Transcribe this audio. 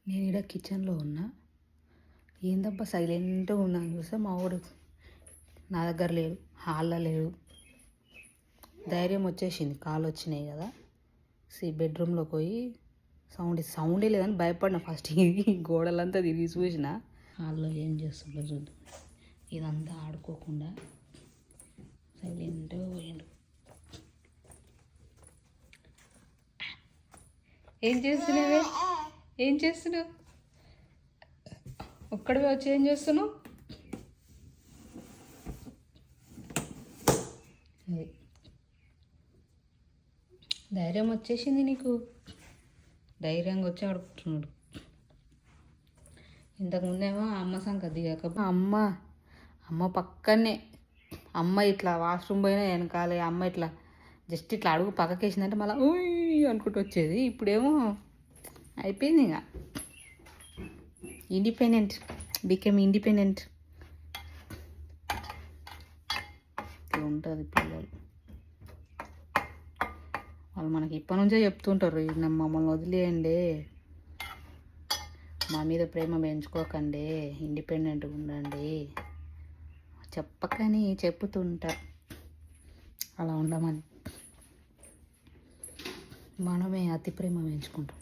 నేను ఇక్కడ కిచెన్లో ఉన్నా. ఏందబ్బా సైలెంట్గా ఉన్నాను చూస్తే మా వాడు నా దగ్గర లేడు, హాల్లో లేడు. ధైర్యం వచ్చేసింది, కాలు వచ్చినాయి కదా. బెడ్రూమ్లోకి పోయి సౌండే లేదని భయపడిన. ఫస్ట్ గోడలంతా తిరిగి చూసిన. హాల్లో ఏం చేస్తుండో చూద్దాం. ఇదంతా ఆడుకోకుండా సైలెంట్గా పోయిండు. ఏం చేస్తున్నావే? ఏం చేస్తున్నావు? ఒక్కడివే వచ్చి ఏం చేస్తున్నావు? ధైర్యం వచ్చేసింది నీకు. ధైర్యంగా వచ్చి ఆడుకుంటున్నాడు. ఇంతకుముందేమో అమ్మ సంగతి దిగాక అమ్మ పక్కనే అమ్మ ఇట్లా వాష్రూమ్ పోయినా వెనకాలే అమ్మ ఇట్లా జస్ట్ ఇట్లా అడుగు పక్కకేసిందంటే మళ్ళీ ఊయ్ అనుకుంటూ వచ్చేది. ఇప్పుడేమో అయిపోయింది ఇక. Independent, became independent. ఇట్లా ఉంటుంది పిల్లలు. వాళ్ళు మనకి ఇప్పటి నుంచే చెప్తుంటారు, మమ్మల్ని వదిలేయండి, మా మీద ప్రేమ పెంచుకోకండి, ఇండిపెండెంట్గా ఉండండి చెప్పకని చెప్పుతుంటారు. అలా ఉండమని మనమే అతి ప్రేమ పెంచుకుంటాం.